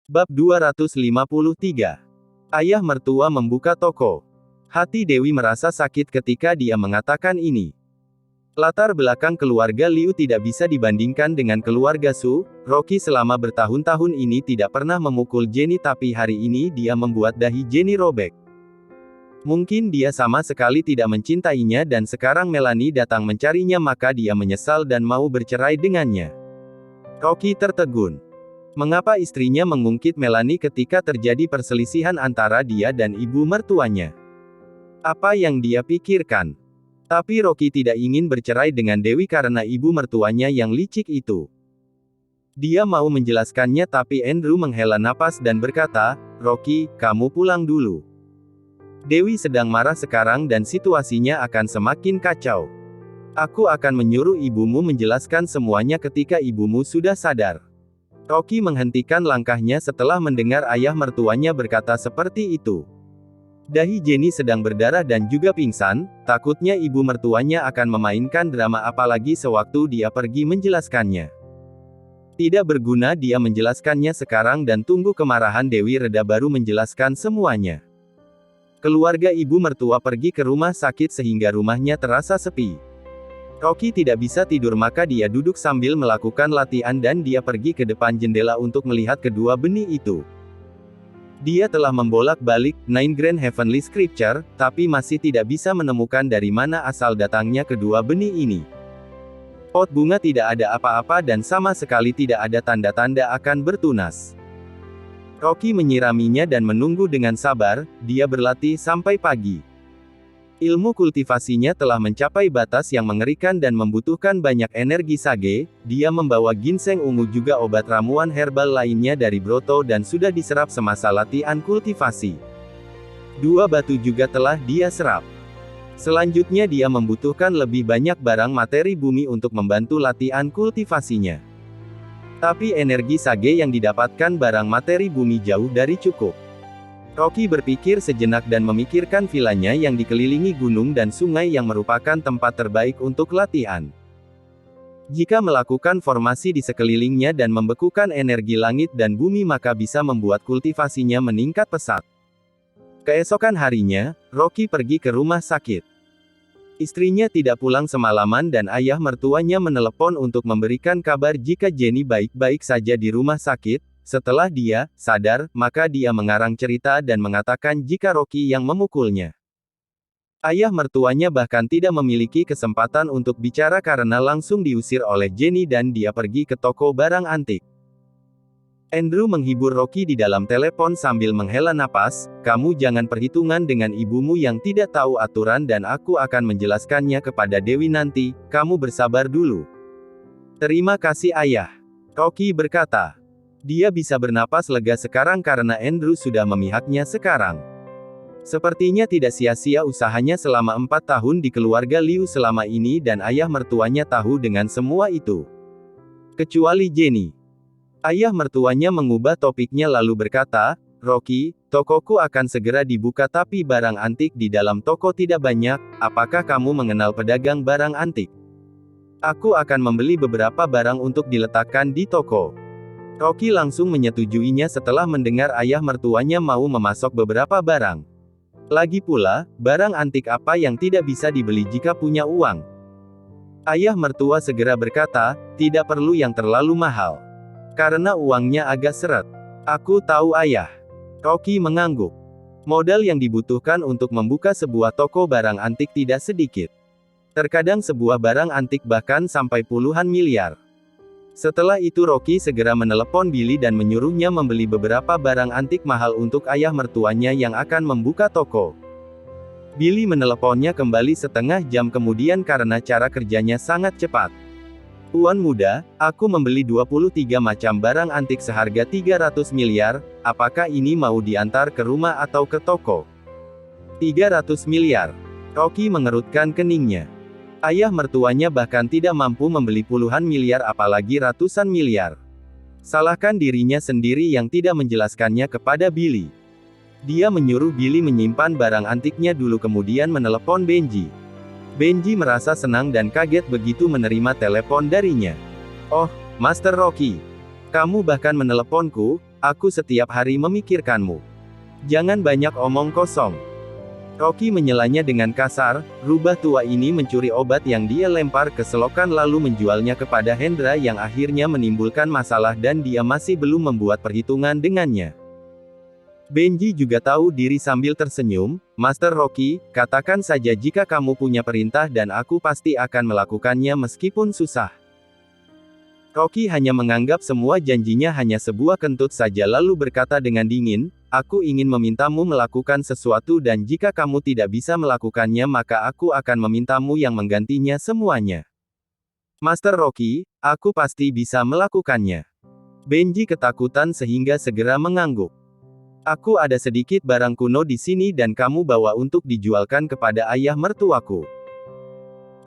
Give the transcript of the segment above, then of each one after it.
Bab 253. Ayah mertua membuka toko. Hati Dewi merasa sakit ketika dia mengatakan ini. Latar belakang keluarga Liu tidak bisa dibandingkan dengan keluarga Su. Rocky selama bertahun-tahun ini tidak pernah memukul Jenny, tapi hari ini dia membuat dahi Jenny robek. Mungkin dia sama sekali tidak mencintainya dan sekarang Melanie datang mencarinya, maka dia menyesal dan mau bercerai dengannya. Rocky tertegun. Mengapa istrinya mengungkit Melanie ketika terjadi perselisihan antara dia dan ibu mertuanya? Apa yang dia pikirkan? Tapi Rocky tidak ingin bercerai dengan Dewi karena ibu mertuanya yang licik itu. Dia mau menjelaskannya, tapi Andrew menghela napas dan berkata, "Rocky, kamu pulang dulu. Dewi sedang marah sekarang dan situasinya akan semakin kacau. Aku akan menyuruh ibumu menjelaskan semuanya ketika ibumu sudah sadar." Rocky menghentikan langkahnya setelah mendengar ayah mertuanya berkata seperti itu. Dahi Jenny sedang berdarah dan juga pingsan, takutnya ibu mertuanya akan memainkan drama, apalagi sewaktu dia pergi menjelaskannya. Tidak berguna dia menjelaskannya sekarang dan tunggu kemarahan Dewi reda baru menjelaskan semuanya. Keluarga ibu mertua pergi ke rumah sakit sehingga rumahnya terasa sepi. Rocky tidak bisa tidur, maka dia duduk sambil melakukan latihan dan dia pergi ke depan jendela untuk melihat kedua benih itu. Dia telah membolak-balik 9 Grand Heavenly Scripture, tapi masih tidak bisa menemukan dari mana asal datangnya kedua benih ini. Pot bunga tidak ada apa-apa dan sama sekali tidak ada tanda-tanda akan bertunas. Rocky menyiraminya dan menunggu dengan sabar. Dia berlatih sampai pagi. Ilmu kultivasinya telah mencapai batas yang mengerikan dan membutuhkan banyak energi sage. Dia membawa ginseng ungu juga obat ramuan herbal lainnya dari Broto dan sudah diserap semasa latihan kultivasi. 2 batu juga telah dia serap. Selanjutnya dia membutuhkan lebih banyak barang materi bumi untuk membantu latihan kultivasinya. Tapi energi sage yang didapatkan barang materi bumi jauh dari cukup. Rocky berpikir sejenak dan memikirkan vilanya yang dikelilingi gunung dan sungai yang merupakan tempat terbaik untuk latihan. Jika melakukan formasi di sekelilingnya dan membekukan energi langit dan bumi, maka bisa membuat kultivasinya meningkat pesat. Keesokan harinya, Rocky pergi ke rumah sakit. Istrinya tidak pulang semalaman dan ayah mertuanya menelepon untuk memberikan kabar jika Jenny baik-baik saja di rumah sakit. Setelah dia sadar, maka dia mengarang cerita dan mengatakan jika Rocky yang memukulnya. Ayah mertuanya bahkan tidak memiliki kesempatan untuk bicara karena langsung diusir oleh Jenny dan dia pergi ke toko barang antik. Andrew menghibur Rocky di dalam telepon sambil menghela napas, "Kamu jangan perhitungan dengan ibumu yang tidak tahu aturan dan aku akan menjelaskannya kepada Dewi nanti, kamu bersabar dulu." "Terima kasih ayah," Rocky berkata. Dia bisa bernapas lega sekarang karena Andrew sudah memihaknya sekarang. Sepertinya tidak sia-sia usahanya selama 4 tahun di keluarga Liu selama ini dan ayah mertuanya tahu dengan semua itu. Kecuali Jenny. Ayah mertuanya mengubah topiknya lalu berkata, "Rocky, tokoku akan segera dibuka tapi barang antik di dalam toko tidak banyak, apakah kamu mengenal pedagang barang antik? Aku akan membeli beberapa barang untuk diletakkan di toko." Rocky langsung menyetujuinya setelah mendengar ayah mertuanya mau memasok beberapa barang. Lagi pula, barang antik apa yang tidak bisa dibeli jika punya uang? Ayah mertua segera berkata, "Tidak perlu yang terlalu mahal. Karena uangnya agak seret." "Aku tahu ayah." Rocky mengangguk. Modal yang dibutuhkan untuk membuka sebuah toko barang antik tidak sedikit. Terkadang sebuah barang antik bahkan sampai puluhan miliar. Setelah itu Rocky segera menelepon Billy dan menyuruhnya membeli beberapa barang antik mahal untuk ayah mertuanya yang akan membuka toko. Billy meneleponnya kembali setengah jam kemudian karena cara kerjanya sangat cepat. "Tuan muda, aku membeli 23 macam barang antik seharga 300 miliar, apakah ini mau diantar ke rumah atau ke toko?" 300 miliar. Rocky mengerutkan keningnya. Ayah mertuanya bahkan tidak mampu membeli puluhan miliar apalagi ratusan miliar. Salahkan dirinya sendiri yang tidak menjelaskannya kepada Billy. Dia menyuruh Billy menyimpan barang antiknya dulu kemudian menelepon Benji. Benji merasa senang dan kaget begitu menerima telepon darinya. "Oh, Master Rocky. Kamu bahkan meneleponku, aku setiap hari memikirkanmu. Jangan banyak omong kosong. Rocky menyelanya dengan kasar, rubah tua ini mencuri obat yang dia lempar ke selokan lalu menjualnya kepada Hendra yang akhirnya menimbulkan masalah dan dia masih belum membuat perhitungan dengannya. Benji juga tahu diri sambil tersenyum, Master Rocky, katakan saja jika kamu punya perintah dan aku pasti akan melakukannya meskipun susah. Rocky hanya menganggap semua janjinya hanya sebuah kentut saja lalu berkata dengan dingin, aku ingin memintamu melakukan sesuatu dan jika kamu tidak bisa melakukannya maka aku akan memintamu yang menggantinya semuanya. Master Rocky, aku pasti bisa melakukannya. Benji ketakutan sehingga segera mengangguk. Aku ada sedikit barang kuno di sini dan kamu bawa untuk dijualkan kepada ayah mertuaku.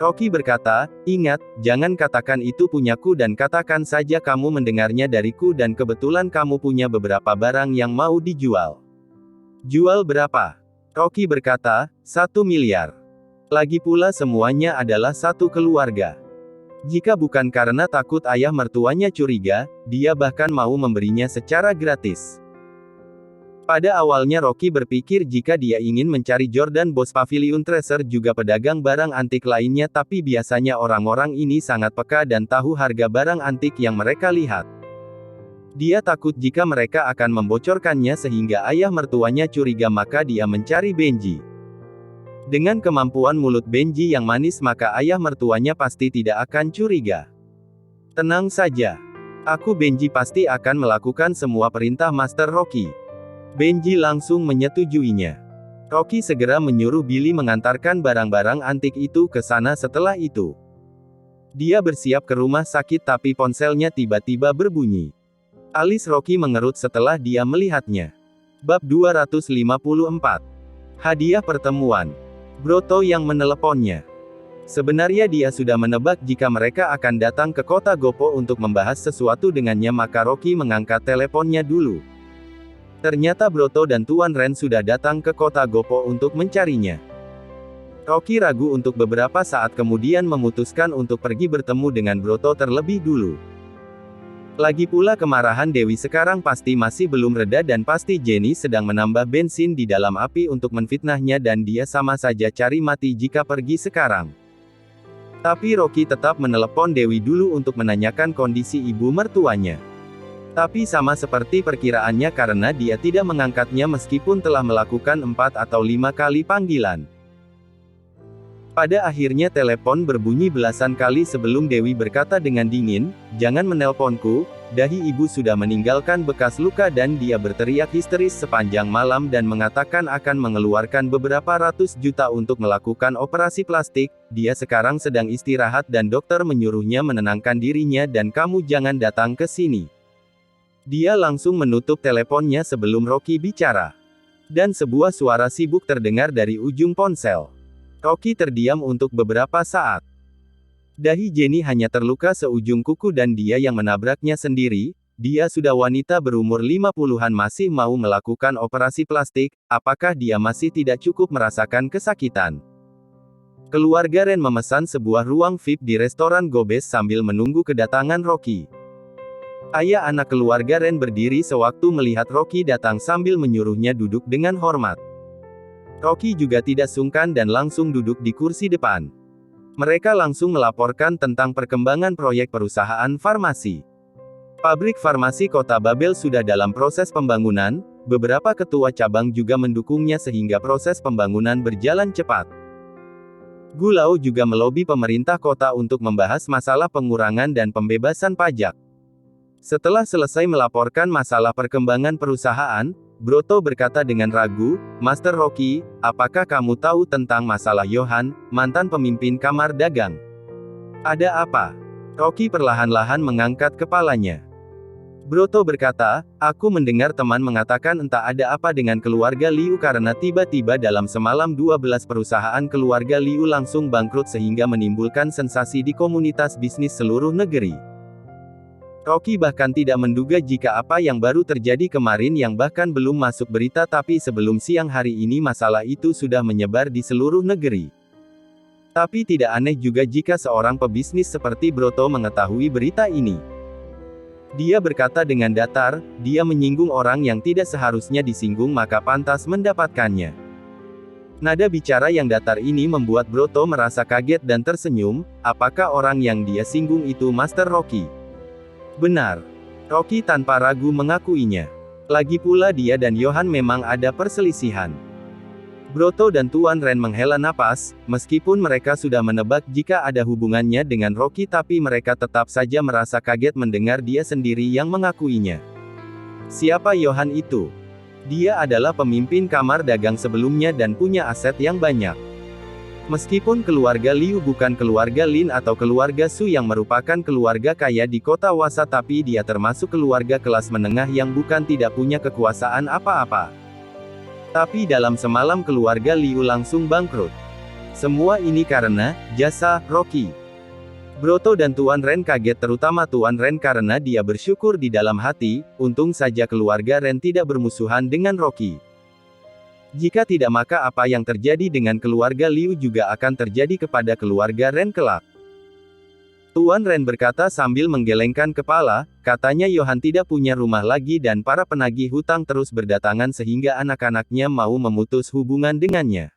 Rocky berkata, ingat, jangan katakan itu punyaku dan katakan saja kamu mendengarnya dariku dan kebetulan kamu punya beberapa barang yang mau dijual. Jual berapa? Rocky berkata, 1 miliar. Lagi pula semuanya adalah satu keluarga. Jika bukan karena takut ayah mertuanya curiga, dia bahkan mau memberinya secara gratis. Pada awalnya Rocky berpikir jika dia ingin mencari Jordan Bos Pavilion Treasure juga pedagang barang antik lainnya tapi biasanya orang-orang ini sangat peka dan tahu harga barang antik yang mereka lihat. Dia takut jika mereka akan membocorkannya sehingga ayah mertuanya curiga maka dia mencari Benji. Dengan kemampuan mulut Benji yang manis maka ayah mertuanya pasti tidak akan curiga. Tenang saja. Aku Benji pasti akan melakukan semua perintah Master Rocky. Benji langsung menyetujuinya. Rocky segera menyuruh Billy mengantarkan barang-barang antik itu ke sana setelah itu. Dia bersiap ke rumah sakit tapi ponselnya tiba-tiba berbunyi. Alis Rocky mengerut setelah dia melihatnya. Bab 254. Hadiah pertemuan. Broto yang meneleponnya. Sebenarnya dia sudah menebak jika mereka akan datang ke kota Gopo untuk membahas sesuatu dengannya maka Rocky mengangkat teleponnya dulu. Ternyata Broto dan Tuan Ren sudah datang ke kota Gopo untuk mencarinya. Rocky ragu untuk beberapa saat kemudian memutuskan untuk pergi bertemu dengan Broto terlebih dulu. Lagi pula kemarahan Dewi sekarang pasti masih belum reda dan pasti Jenny sedang menambah bensin di dalam api untuk menfitnahnya dan dia sama saja cari mati jika pergi sekarang. Tapi Rocky tetap menelepon Dewi dulu untuk menanyakan kondisi ibu mertuanya. Tapi sama seperti perkiraannya karena dia tidak mengangkatnya meskipun telah melakukan 4 atau 5 kali panggilan. Pada akhirnya telepon berbunyi belasan kali sebelum Dewi berkata dengan dingin, jangan menelponku, dahi ibu sudah meninggalkan bekas luka dan dia berteriak histeris sepanjang malam dan mengatakan akan mengeluarkan beberapa ratus juta untuk melakukan operasi plastik, dia sekarang sedang istirahat dan dokter menyuruhnya menenangkan dirinya dan kamu jangan datang ke sini. Dia langsung menutup teleponnya sebelum Rocky bicara. Dan sebuah suara sibuk terdengar dari ujung ponsel. Rocky terdiam untuk beberapa saat. Dahi Jenny hanya terluka seujung kuku dan dia yang menabraknya sendiri, dia sudah wanita berumur 50-an masih mau melakukan operasi plastik, apakah dia masih tidak cukup merasakan kesakitan? Keluarga Ren memesan sebuah ruang VIP di restoran Gobes sambil menunggu kedatangan Rocky. Ayah anak keluarga Ren berdiri sewaktu melihat Rocky datang sambil menyuruhnya duduk dengan hormat. Rocky juga tidak sungkan dan langsung duduk di kursi depan. Mereka langsung melaporkan tentang perkembangan proyek perusahaan farmasi. Pabrik farmasi kota Babel sudah dalam proses pembangunan, beberapa ketua cabang juga mendukungnya sehingga proses pembangunan berjalan cepat. Gulau juga melobi pemerintah kota untuk membahas masalah pengurangan dan pembebasan pajak. Setelah selesai melaporkan masalah perkembangan perusahaan, Broto berkata dengan ragu, Master Rocky, apakah kamu tahu tentang masalah Johan, mantan pemimpin kamar dagang? Ada apa? Rocky perlahan-lahan mengangkat kepalanya. Broto berkata, aku mendengar teman mengatakan entah ada apa dengan keluarga Liu karena tiba-tiba dalam semalam 12 perusahaan keluarga Liu langsung bangkrut sehingga menimbulkan sensasi di komunitas bisnis seluruh negeri. Rocky bahkan tidak menduga jika apa yang baru terjadi kemarin yang bahkan belum masuk berita tapi sebelum siang hari ini masalah itu sudah menyebar di seluruh negeri. Tapi tidak aneh juga jika seorang pebisnis seperti Broto mengetahui berita ini. Dia berkata dengan datar, dia menyinggung orang yang tidak seharusnya disinggung maka pantas mendapatkannya. Nada bicara yang datar ini membuat Broto merasa kaget dan tersenyum, apakah orang yang dia singgung itu Master Rocky? Benar. Rocky tanpa ragu mengakuinya. Lagi pula dia dan Johan memang ada perselisihan. Broto dan Tuan Ren menghela napas, meskipun mereka sudah menebak jika ada hubungannya dengan Rocky tapi mereka tetap saja merasa kaget mendengar dia sendiri yang mengakuinya. Siapa Johan itu? Dia adalah pemimpin kamar dagang sebelumnya dan punya aset yang banyak. Meskipun keluarga Liu bukan keluarga Lin atau keluarga Su yang merupakan keluarga kaya di kota Wasa tapi dia termasuk keluarga kelas menengah yang bukan tidak punya kekuasaan apa-apa. Tapi dalam semalam keluarga Liu langsung bangkrut. Semua ini karena jasa Rocky. Broto dan Tuan Ren kaget terutama Tuan Ren karena dia bersyukur di dalam hati, untung saja keluarga Ren tidak bermusuhan dengan Rocky. Jika tidak maka apa yang terjadi dengan keluarga Liu juga akan terjadi kepada keluarga Ren kelak. Tuan Ren berkata sambil menggelengkan kepala, katanya Johan tidak punya rumah lagi dan para penagih hutang terus berdatangan sehingga anak-anaknya mau memutus hubungan dengannya.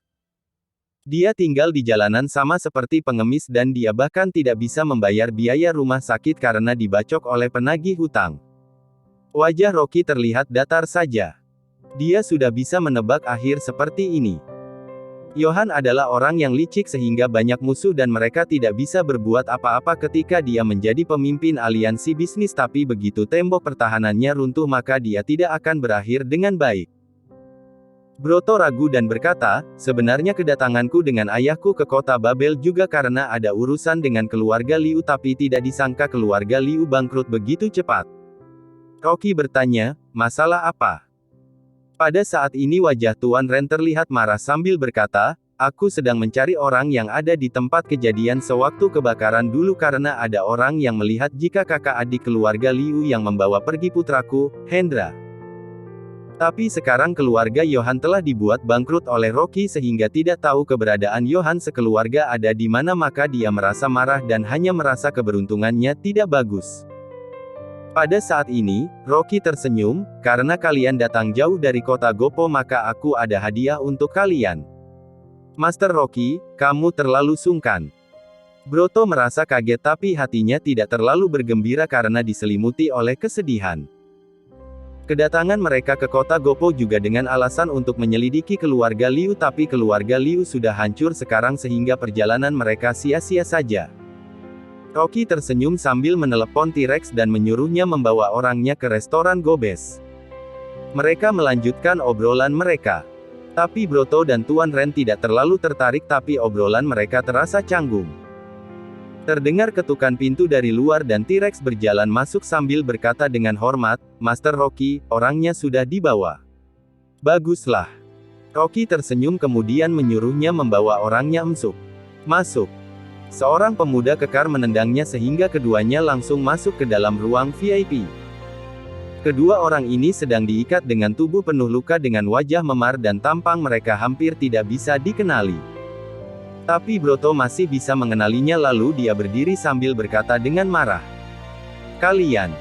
Dia tinggal di jalanan sama seperti pengemis dan dia bahkan tidak bisa membayar biaya rumah sakit karena dibacok oleh penagih hutang. Wajah Rocky terlihat datar saja. Dia sudah bisa menebak akhir seperti ini. Johan adalah orang yang licik sehingga banyak musuh dan mereka tidak bisa berbuat apa-apa ketika dia menjadi pemimpin aliansi bisnis tapi begitu tembok pertahanannya runtuh maka dia tidak akan berakhir dengan baik. Broto ragu dan berkata, sebenarnya kedatanganku dengan ayahku ke kota Babel juga karena ada urusan dengan keluarga Liu tapi tidak disangka keluarga Liu bangkrut begitu cepat. Rocky bertanya, masalah apa? Pada saat ini wajah Tuan Ren terlihat marah sambil berkata, aku sedang mencari orang yang ada di tempat kejadian sewaktu kebakaran dulu karena ada orang yang melihat jika kakak adik keluarga Liu yang membawa pergi putraku, Hendra. Tapi sekarang keluarga Johan telah dibuat bangkrut oleh Rocky sehingga tidak tahu keberadaan Johan sekeluarga ada di mana maka dia merasa marah dan hanya merasa keberuntungannya tidak bagus. Pada saat ini, Rocky tersenyum, karena kalian datang jauh dari kota Gopo maka aku ada hadiah untuk kalian. Master Rocky, kamu terlalu sungkan. Broto merasa kaget tapi hatinya tidak terlalu bergembira karena diselimuti oleh kesedihan. Kedatangan mereka ke kota Gopo juga dengan alasan untuk menyelidiki keluarga Liu tapi keluarga Liu sudah hancur sekarang sehingga perjalanan mereka sia-sia saja. Rocky tersenyum sambil menelepon T-Rex dan menyuruhnya membawa orangnya ke restoran Gobes. Mereka melanjutkan obrolan mereka. Tapi Broto dan Tuan Ren tidak terlalu tertarik tapi obrolan mereka terasa canggung. Terdengar ketukan pintu dari luar dan T-Rex berjalan masuk sambil berkata dengan hormat, Master Rocky, orangnya sudah dibawa. Baguslah. Rocky tersenyum kemudian menyuruhnya membawa orangnya masuk. Seorang pemuda kekar menendangnya sehingga keduanya langsung masuk ke dalam ruang VIP. Kedua orang ini sedang diikat dengan tubuh penuh luka dengan wajah memar dan tampang mereka hampir tidak bisa dikenali. Tapi Broto masih bisa mengenalinya lalu dia berdiri sambil berkata dengan marah. Kalian.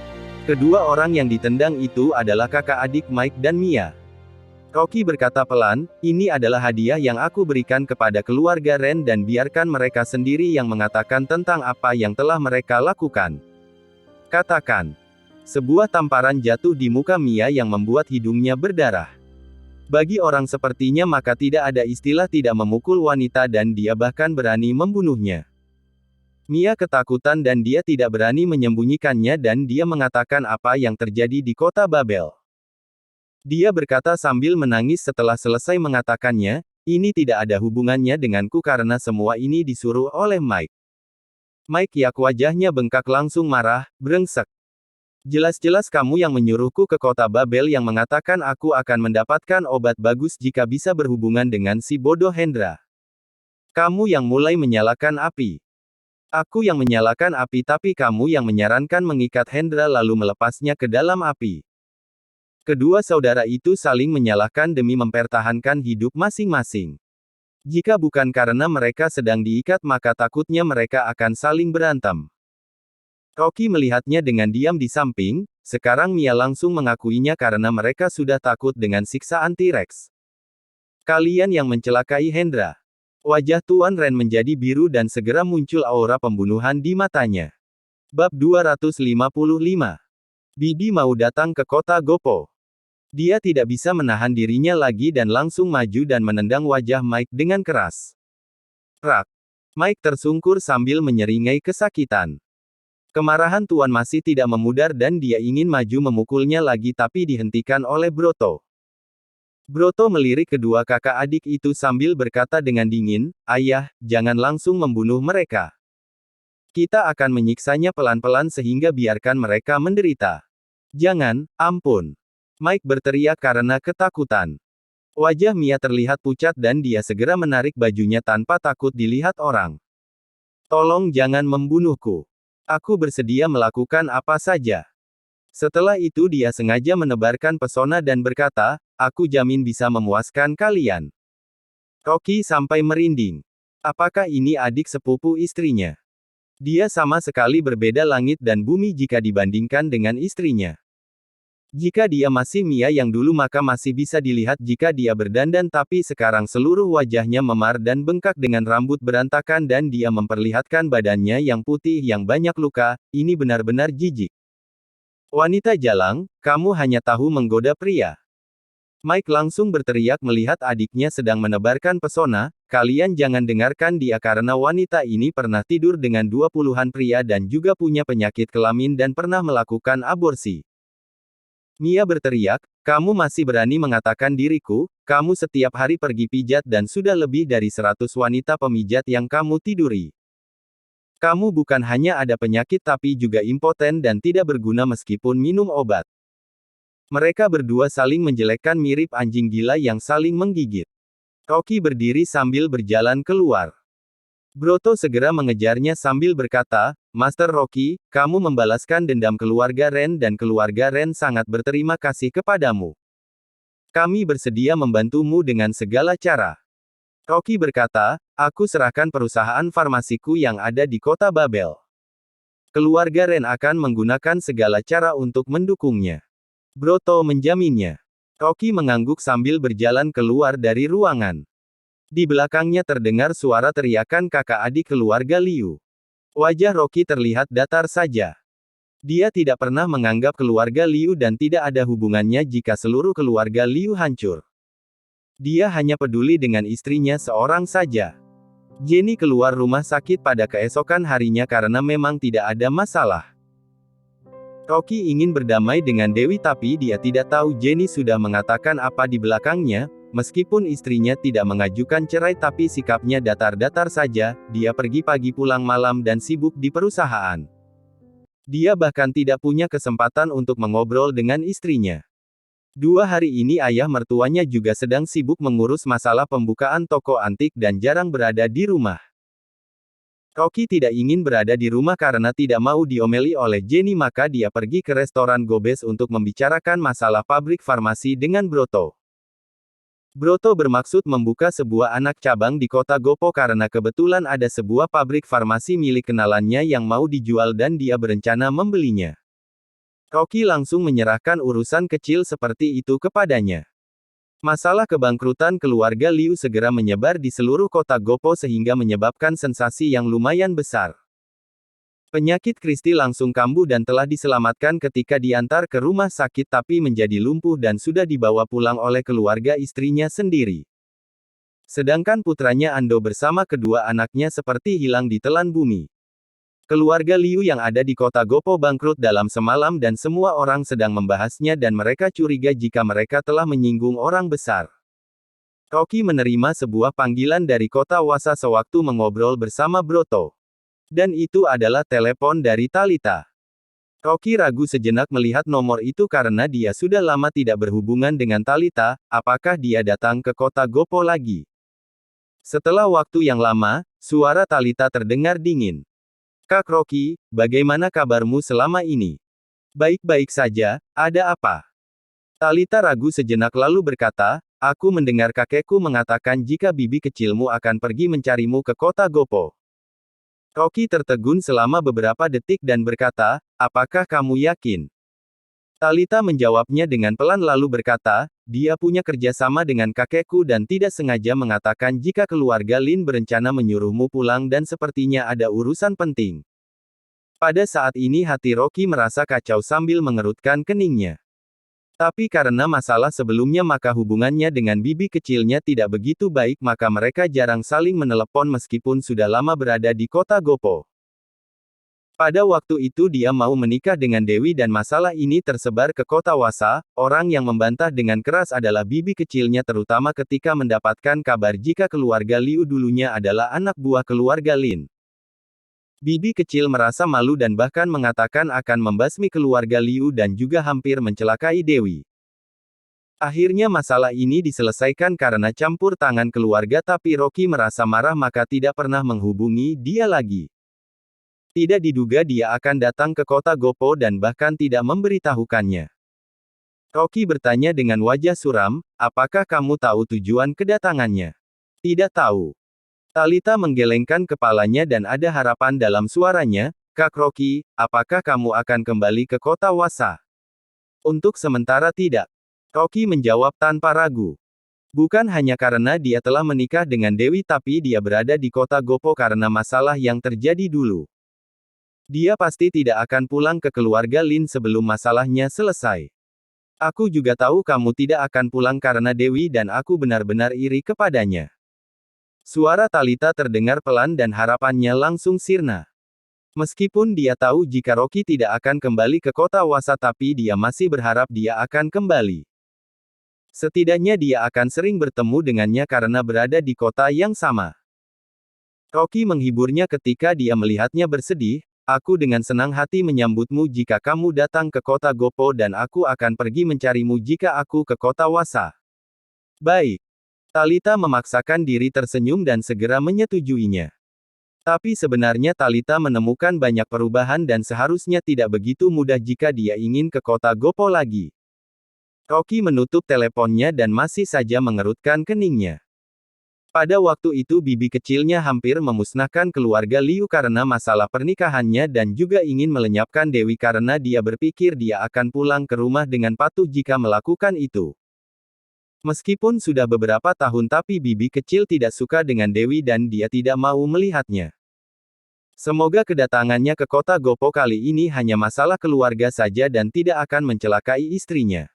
Kedua orang yang ditendang itu adalah kakak adik Mike dan Mia. Rocky berkata pelan, ini adalah hadiah yang aku berikan kepada keluarga Ren dan biarkan mereka sendiri yang mengatakan tentang apa yang telah mereka lakukan. Katakan. Sebuah tamparan jatuh di muka Mia yang membuat hidungnya berdarah. Bagi orang sepertinya maka tidak ada istilah tidak memukul wanita dan dia bahkan berani membunuhnya. Mia ketakutan dan dia tidak berani menyembunyikannya dan dia mengatakan apa yang terjadi di kota Babel. Dia berkata sambil menangis setelah selesai mengatakannya, ini tidak ada hubungannya denganku karena semua ini disuruh oleh Mike. Mike yak wajahnya bengkak langsung marah, brengsek. Jelas-jelas kamu yang menyuruhku ke kota Babel yang mengatakan aku akan mendapatkan obat bagus jika bisa berhubungan dengan si bodoh Hendra. Kamu yang mulai menyalakan api. Aku yang menyalakan api tapi kamu yang menyarankan mengikat Hendra lalu melepasnya ke dalam api. Kedua saudara itu saling menyalahkan demi mempertahankan hidup masing-masing. Jika bukan karena mereka sedang diikat maka takutnya mereka akan saling berantem. Rocky melihatnya dengan diam di samping, sekarang Mia langsung mengakuinya karena mereka sudah takut dengan siksaan T-Rex. Kalian yang mencelakai Hendra. Wajah Tuan Ren menjadi biru dan segera muncul aura pembunuhan di matanya. Bab 255. Bibi mau datang ke kota Gopo. Dia tidak bisa menahan dirinya lagi dan langsung maju dan menendang wajah Mike dengan keras. Rak. Mike tersungkur sambil menyeringai kesakitan. Kemarahan Tuan masih tidak memudar dan dia ingin maju memukulnya lagi tapi dihentikan oleh Broto. Broto melirik kedua kakak adik itu sambil berkata dengan dingin, "Ayah, jangan langsung membunuh mereka. Kita akan menyiksanya pelan-pelan sehingga biarkan mereka menderita." "Jangan, ampun." Mike berteriak karena ketakutan. Wajah Mia terlihat pucat dan dia segera menarik bajunya tanpa takut dilihat orang. "Tolong jangan membunuhku. Aku bersedia melakukan apa saja." Setelah itu dia sengaja menebarkan pesona dan berkata, "Aku jamin bisa memuaskan kalian." Rocky sampai merinding. Apakah ini adik sepupu istrinya? Dia sama sekali berbeda langit dan bumi jika dibandingkan dengan istrinya. Jika dia masih Mia yang dulu maka masih bisa dilihat jika dia berdandan tapi sekarang seluruh wajahnya memar dan bengkak dengan rambut berantakan dan dia memperlihatkan badannya yang putih yang banyak luka, ini benar-benar jijik. "Wanita jalang, kamu hanya tahu menggoda pria." Mike langsung berteriak melihat adiknya sedang menebarkan pesona, "Kalian jangan dengarkan dia karena wanita ini pernah tidur dengan 20-an pria dan juga punya penyakit kelamin dan pernah melakukan aborsi." Mia berteriak, "Kamu masih berani mengatakan diriku, kamu setiap hari pergi pijat dan sudah lebih dari 100 wanita pemijat yang kamu tiduri. Kamu bukan hanya ada penyakit tapi juga impoten dan tidak berguna meskipun minum obat." Mereka berdua saling menjelekkan mirip anjing gila yang saling menggigit. Rocky berdiri sambil berjalan keluar. Broto segera mengejarnya sambil berkata, "Master Rocky, kamu membalaskan dendam keluarga Ren dan keluarga Ren sangat berterima kasih kepadamu. Kami bersedia membantumu dengan segala cara." Rocky berkata, "Aku serahkan perusahaan farmasiku yang ada di kota Babel. Keluarga Ren akan menggunakan segala cara untuk mendukungnya." Broto menjaminnya. Rocky mengangguk sambil berjalan keluar dari ruangan. Di belakangnya terdengar suara teriakan kakak adik keluarga Liu. Wajah Rocky terlihat datar saja. Dia tidak pernah menganggap keluarga Liu dan tidak ada hubungannya jika seluruh keluarga Liu hancur. Dia hanya peduli dengan istrinya seorang saja. Jenny keluar rumah sakit pada keesokan harinya karena memang tidak ada masalah. Rocky ingin berdamai dengan Dewi tapi dia tidak tahu Jenny sudah mengatakan apa di belakangnya. Meskipun istrinya tidak mengajukan cerai tapi sikapnya datar-datar saja, dia pergi pagi pulang malam dan sibuk di perusahaan. Dia bahkan tidak punya kesempatan untuk mengobrol dengan istrinya. 2 hari ini ayah mertuanya juga sedang sibuk mengurus masalah pembukaan toko antik dan jarang berada di rumah. Rocky tidak ingin berada di rumah karena tidak mau diomeli oleh Jenny maka dia pergi ke restoran Gobes untuk membicarakan masalah pabrik farmasi dengan Broto. Broto bermaksud membuka sebuah anak cabang di kota Gopo karena kebetulan ada sebuah pabrik farmasi milik kenalannya yang mau dijual dan dia berencana membelinya. Rocky langsung menyerahkan urusan kecil seperti itu kepadanya. Masalah kebangkrutan keluarga Liu segera menyebar di seluruh kota Gopo sehingga menyebabkan sensasi yang lumayan besar. Penyakit Kristi langsung kambuh dan telah diselamatkan ketika diantar ke rumah sakit tapi menjadi lumpuh dan sudah dibawa pulang oleh keluarga istrinya sendiri. Sedangkan putranya Ando bersama kedua anaknya seperti hilang di telan bumi. Keluarga Liu yang ada di kota Gopo bangkrut dalam semalam dan semua orang sedang membahasnya dan mereka curiga jika mereka telah menyinggung orang besar. Rocky menerima sebuah panggilan dari kota Wasa sewaktu mengobrol bersama Broto. Dan itu adalah telepon dari Talita. Rocky ragu sejenak melihat nomor itu karena dia sudah lama tidak berhubungan dengan Talita, apakah dia datang ke kota Gopo lagi? Setelah waktu yang lama, suara Talita terdengar dingin. "Kak Rocky, bagaimana kabarmu selama ini?" "Baik-baik saja, ada apa?" Talita ragu sejenak lalu berkata, "Aku mendengar kakekku mengatakan jika bibi kecilmu akan pergi mencarimu ke kota Gopo." Rocky tertegun selama beberapa detik dan berkata, apakah kamu yakin? Talita menjawabnya dengan pelan lalu berkata, dia punya kerjasama dengan kakekku dan tidak sengaja mengatakan jika keluarga Lin berencana menyuruhmu pulang dan sepertinya ada urusan penting. Pada saat ini hati Rocky merasa kacau sambil mengerutkan keningnya. Tapi karena masalah sebelumnya maka hubungannya dengan bibi kecilnya tidak begitu baik maka mereka jarang saling menelepon meskipun sudah lama berada di kota Gopo. Pada waktu itu dia mau menikah dengan Dewi dan masalah ini tersebar ke kota Wasa, orang yang membantah dengan keras adalah bibi kecilnya terutama ketika mendapatkan kabar jika keluarga Liu dulunya adalah anak buah keluarga Lin. Bibi kecil merasa malu dan bahkan mengatakan akan membasmi keluarga Liu dan juga hampir mencelakai Dewi. Akhirnya masalah ini diselesaikan karena campur tangan keluarga tapi Rocky merasa marah maka tidak pernah menghubungi dia lagi. Tidak diduga dia akan datang ke kota Gopo dan bahkan tidak memberitahukannya. Rocky bertanya dengan wajah suram, apakah kamu tahu tujuan kedatangannya? Tidak tahu. Talita menggelengkan kepalanya dan ada harapan dalam suaranya, Kak Rocky, apakah kamu akan kembali ke kota Wasa? Untuk sementara tidak. Rocky menjawab tanpa ragu. Bukan hanya karena dia telah menikah dengan Dewi tapi dia berada di kota Gopo karena masalah yang terjadi dulu. Dia pasti tidak akan pulang ke keluarga Lin sebelum masalahnya selesai. Aku juga tahu kamu tidak akan pulang karena Dewi dan aku benar-benar iri kepadanya. Suara Talita terdengar pelan dan harapannya langsung sirna. Meskipun dia tahu jika Rocky tidak akan kembali ke kota Wasa tapi dia masih berharap dia akan kembali. Setidaknya dia akan sering bertemu dengannya karena berada di kota yang sama. Rocky menghiburnya ketika dia melihatnya bersedih, aku dengan senang hati menyambutmu jika kamu datang ke kota Gopo dan aku akan pergi mencarimu jika aku ke kota Wasa. Baik. Talita memaksakan diri tersenyum dan segera menyetujuinya. Tapi sebenarnya Talita menemukan banyak perubahan dan seharusnya tidak begitu mudah jika dia ingin ke kota Gopo lagi. Rocky menutup teleponnya dan masih saja mengerutkan keningnya. Pada waktu itu bibi kecilnya hampir memusnahkan keluarga Liu karena masalah pernikahannya dan juga ingin melenyapkan Dewi karena dia berpikir dia akan pulang ke rumah dengan patuh jika melakukan itu. Meskipun sudah beberapa tahun tapi bibi kecil tidak suka dengan Dewi dan dia tidak mau melihatnya. Semoga kedatangannya ke kota Gopo kali ini hanya masalah keluarga saja dan tidak akan mencelakai istrinya.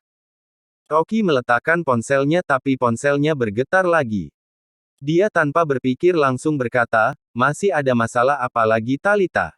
Rocky meletakkan ponselnya tapi ponselnya bergetar lagi. Dia tanpa berpikir langsung berkata, masih ada masalah apa lagi Talita?